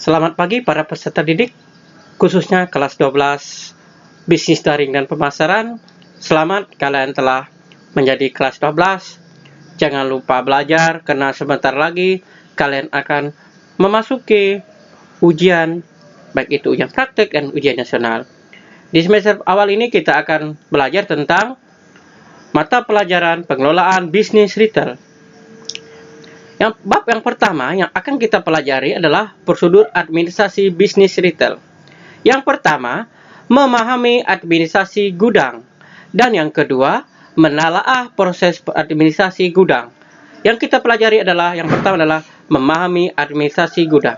Selamat pagi para peserta didik, khususnya kelas 12 Bisnis Daring dan Pemasaran. Selamat kalian telah menjadi kelas 12. Jangan lupa belajar karena sebentar lagi kalian akan memasuki ujian, baik itu ujian praktek dan ujian nasional. Di semester awal ini kita akan belajar tentang mata pelajaran pengelolaan bisnis retail. Bab yang pertama yang akan kita pelajari adalah prosedur administrasi bisnis retail. Yang pertama, memahami administrasi gudang. Dan yang kedua, menelaah proses administrasi gudang. Yang kita pelajari adalah, yang pertama adalah memahami administrasi gudang.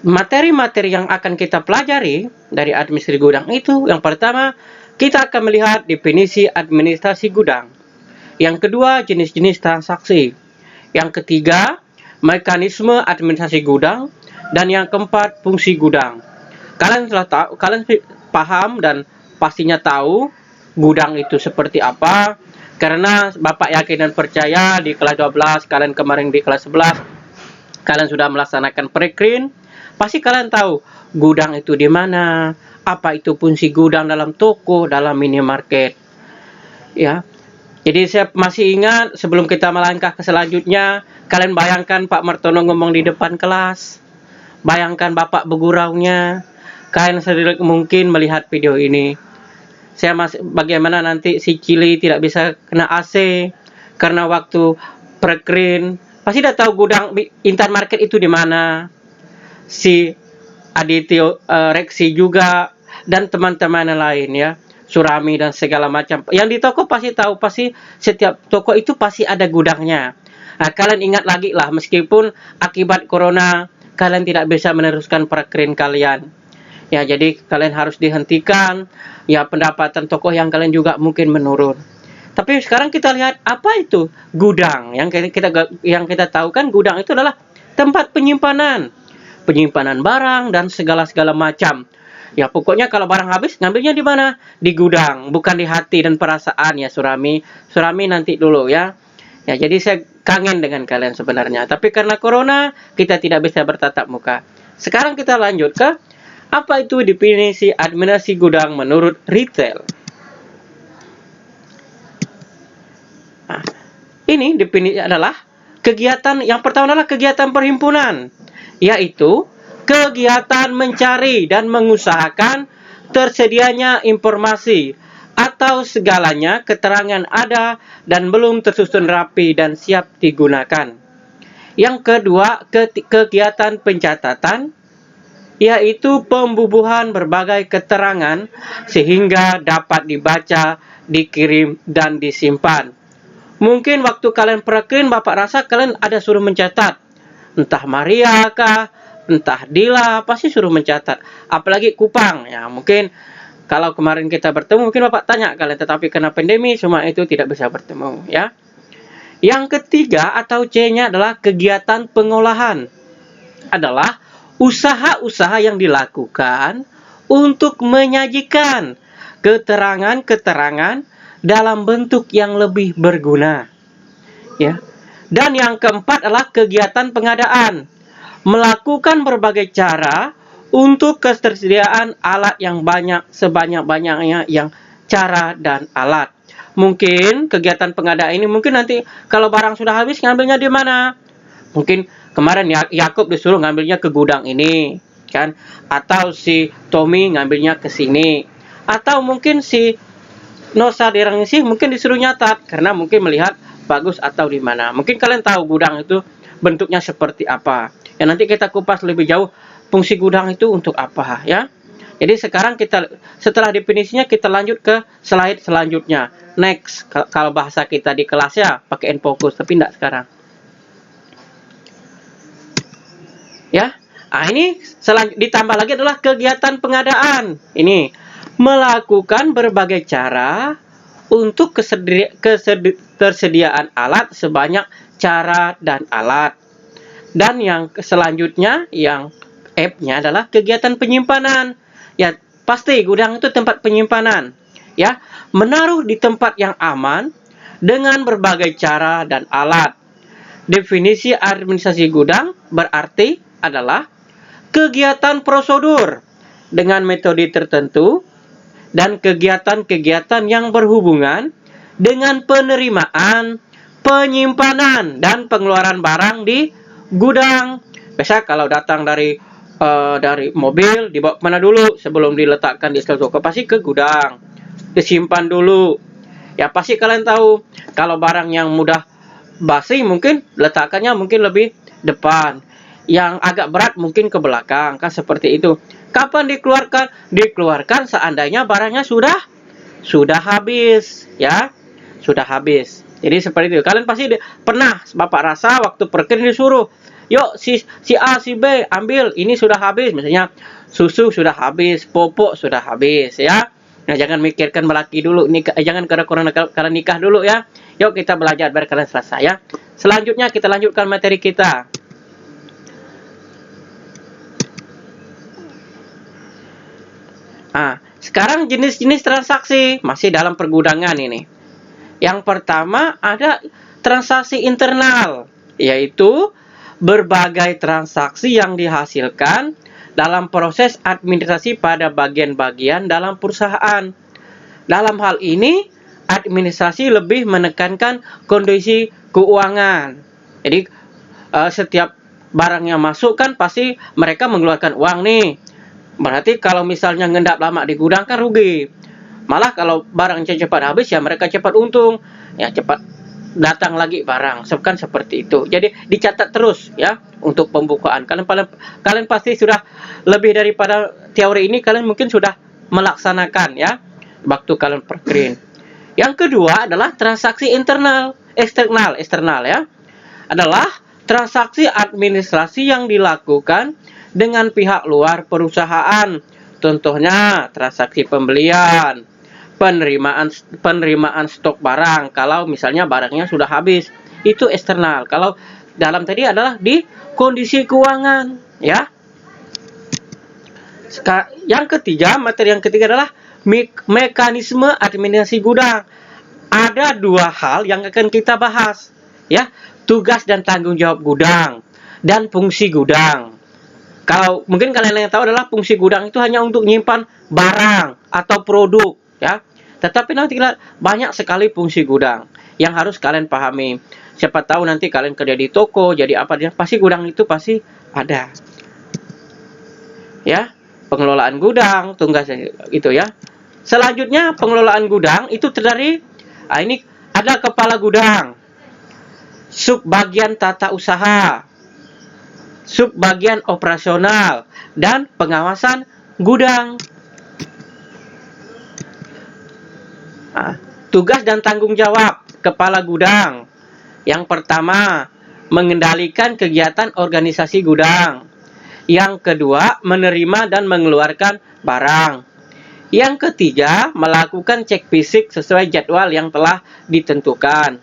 Materi-materi yang akan kita pelajari dari administrasi gudang itu, yang pertama, kita akan melihat definisi administrasi gudang. Yang kedua, jenis-jenis transaksi. Yang ketiga, mekanisme administrasi gudang. Dan yang keempat, fungsi gudang. Kalian paham dan pastinya tahu gudang itu seperti apa. Karena Bapak yakin dan percaya di kelas 12, kalian kemarin di kelas 11, kalian sudah melaksanakan pre-screen. Pasti kalian tahu gudang itu di mana. Apa itu fungsi gudang dalam toko, dalam minimarket, ya. Jadi saya masih ingat sebelum kita melangkah ke selanjutnya, kalian bayangkan Pak Martono ngomong di depan kelas, bayangkan Bapak berguraunya, kalian sedikit mungkin melihat video ini. Saya masih bagaimana nanti si Cili tidak bisa kena AC karena waktu pre-screen, pasti udah tahu gudang Intan Market itu di mana. Si Adityo Reksi juga dan teman-teman lain, ya, Surami dan segala macam. Yang di toko pasti tahu, pasti setiap toko itu pasti ada gudangnya. Nah, kalian ingat lagi lah, meskipun akibat corona kalian tidak bisa meneruskan pre-screen kalian, ya, jadi kalian harus dihentikan, ya, pendapatan toko yang kalian juga mungkin menurun. Tapi sekarang kita lihat apa itu gudang. Yang kita tahu kan gudang itu adalah tempat penyimpanan barang dan segala macam. Ya, pokoknya kalau barang habis, ngambilnya di mana? Di gudang, bukan di hati dan perasaan, ya, Surami. Surami nanti dulu, ya. Ya, jadi saya kangen dengan kalian sebenarnya. Tapi karena corona, kita tidak bisa bertatap muka. Sekarang kita lanjut ke apa itu definisi administrasi gudang menurut retail. Nah, ini definisi adalah kegiatan, yang pertama adalah kegiatan perhimpunan, yaitu kegiatan mencari dan mengusahakan tersedianya informasi atau segalanya keterangan ada dan belum tersusun rapi dan siap digunakan. Yang kedua, kegiatan pencatatan, yaitu pembubuhan berbagai keterangan sehingga dapat dibaca, dikirim, dan disimpan. Mungkin waktu kalian pre-screen, Bapak rasa kalian ada suruh mencatat, entah Maria kah, entah Dila, pasti suruh mencatat. Apalagi Kupang, ya, mungkin kalau kemarin kita bertemu, mungkin Bapak tanya kalian, tetapi karena pandemi semua itu tidak bisa bertemu, ya. Yang ketiga atau C-nya adalah kegiatan pengolahan. Adalah usaha-usaha yang dilakukan untuk menyajikan keterangan-keterangan dalam bentuk yang lebih berguna, ya. Dan yang keempat adalah kegiatan pengadaan, melakukan berbagai cara untuk ketersediaan alat yang banyak, sebanyak-banyaknya yang cara dan alat. Mungkin kegiatan pengadaan ini, mungkin nanti kalau barang sudah habis, ngambilnya di mana? Mungkin kemarin Yakub disuruh ngambilnya ke gudang ini, kan? Atau si Tommy ngambilnya ke sini. Atau mungkin si Nosa Dirangisi mungkin disuruh nyatat, karena mungkin melihat bagus atau di mana. Mungkin kalian tahu gudang itu bentuknya seperti apa. Ya, nanti kita kupas lebih jauh fungsi gudang itu untuk apa, ya. Jadi sekarang kita setelah definisinya kita lanjut ke slide selanjutnya. Next, kalau bahasa kita di kelas ya pakai Enfokus, tapi tidak sekarang. Ya. Nah, ini ditambah lagi adalah kegiatan pengadaan. Ini melakukan berbagai cara untuk ketersediaan alat sebanyak cara dan alat. Dan yang selanjutnya, yang F-nya adalah kegiatan penyimpanan. Ya, pasti gudang itu tempat penyimpanan. Ya, menaruh di tempat yang aman dengan berbagai cara dan alat. Definisi administrasi gudang berarti adalah kegiatan prosedur dengan metode tertentu dan kegiatan-kegiatan yang berhubungan dengan penerimaan, penyimpanan, dan pengeluaran barang di gudang. Biasa kalau datang dari mobil, dibawa kemana dulu sebelum diletakkan di toko? Pasti ke gudang, disimpan dulu. Ya pasti kalian tahu, kalau barang yang mudah basi mungkin letakkannya mungkin lebih depan, yang agak berat mungkin ke belakang, kan seperti itu. Kapan dikeluarkan? Dikeluarkan seandainya barangnya sudah habis, ya, sudah habis. Jadi seperti itu. Kalian pasti pernah Bapak rasa waktu parkir disuruh, yuk si A si B ambil, ini sudah habis, misalnya susu sudah habis, popok sudah habis, ya. Nah, jangan mikirkan melaki dulu, jangan karena nikah dulu, ya. Yuk kita belajar biar kalian selesai, ya. Selanjutnya kita lanjutkan materi kita. Nah, sekarang jenis-jenis transaksi masih dalam pergudangan ini. Yang pertama ada transaksi internal, yaitu berbagai transaksi yang dihasilkan dalam proses administrasi pada bagian-bagian dalam perusahaan. Dalam hal ini, administrasi lebih menekankan kondisi keuangan. Jadi, setiap barang yang masuk kan pasti mereka mengeluarkan uang nih. Berarti kalau misalnya ngendap lama di gudang kan rugi. Malah kalau barangnya cepat habis ya mereka cepat untung. Ya cepat datang lagi barang. Kan seperti itu. Jadi dicatat terus ya untuk pembukaan. Kalian pasti sudah lebih daripada teori ini, kalian mungkin sudah melaksanakan ya waktu kalian perkirin. Yang kedua adalah transaksi eksternal ya. Adalah transaksi administrasi yang dilakukan dengan pihak luar perusahaan. Contohnya transaksi pembelian, penerimaan stok barang kalau misalnya barangnya sudah habis, itu eksternal. Kalau dalam tadi adalah di kondisi keuangan, ya. Materi yang ketiga adalah mekanisme administrasi gudang. Ada dua hal yang akan kita bahas, ya. Tugas dan tanggung jawab gudang dan fungsi gudang. Kalau mungkin kalian yang tahu adalah fungsi gudang itu hanya untuk menyimpan barang atau produk, ya. Tetapi nanti banyak sekali fungsi gudang yang harus kalian pahami. Siapa tahu nanti kalian kerja di toko, jadi apa dia pasti gudang itu pasti ada. Ya, pengelolaan gudang, tugas itu ya. Selanjutnya pengelolaan gudang itu terdiri ini ada kepala gudang, subbagian tata usaha, subbagian operasional, dan pengawasan gudang. Tugas dan tanggung jawab kepala gudang. Yang pertama, mengendalikan kegiatan organisasi gudang. Yang kedua, menerima dan mengeluarkan barang. Yang ketiga, melakukan cek fisik sesuai jadwal yang telah ditentukan.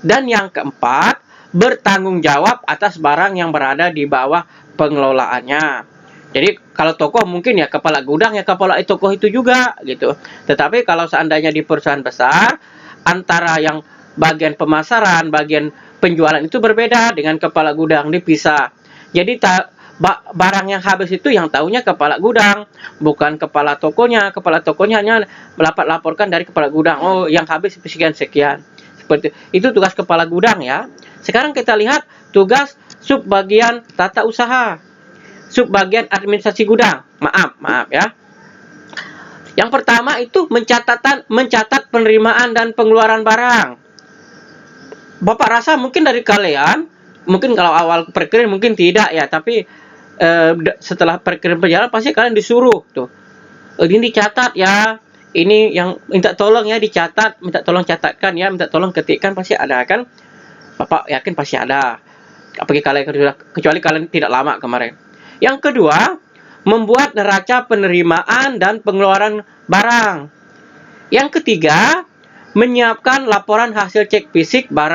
Dan yang keempat, bertanggung jawab atas barang yang berada di bawah pengelolaannya. Jadi kalau toko mungkin ya kepala gudang ya kepala toko itu juga gitu. Tetapi kalau seandainya di perusahaan besar, antara yang bagian pemasaran, bagian penjualan itu berbeda dengan kepala gudang, dipisah. Jadi barang yang habis itu yang tahunya kepala gudang, bukan kepala tokonya. Kepala tokonya hanya laporkan dari kepala gudang. Oh, yang habis sekian-sekian. Seperti itu tugas kepala gudang ya. Sekarang kita lihat tugas subbagian tata usaha, subbagian administrasi gudang. Maaf ya. Yang pertama itu mencatat penerimaan dan pengeluaran barang. Bapak rasa mungkin dari kalian, mungkin kalau awal perkirin mungkin tidak ya, tapi setelah perkirin berjalan pasti kalian disuruh tuh. Ini dicatat ya. Ini yang minta tolong ya dicatat, minta tolong catatkan ya, minta tolong ketikkan, pasti ada kan? Bapak yakin pasti ada. Kecuali kalian tidak lama kemarin. Yang kedua, membuat neraca penerimaan dan pengeluaran barang. Yang ketiga, menyiapkan laporan hasil cek fisik barang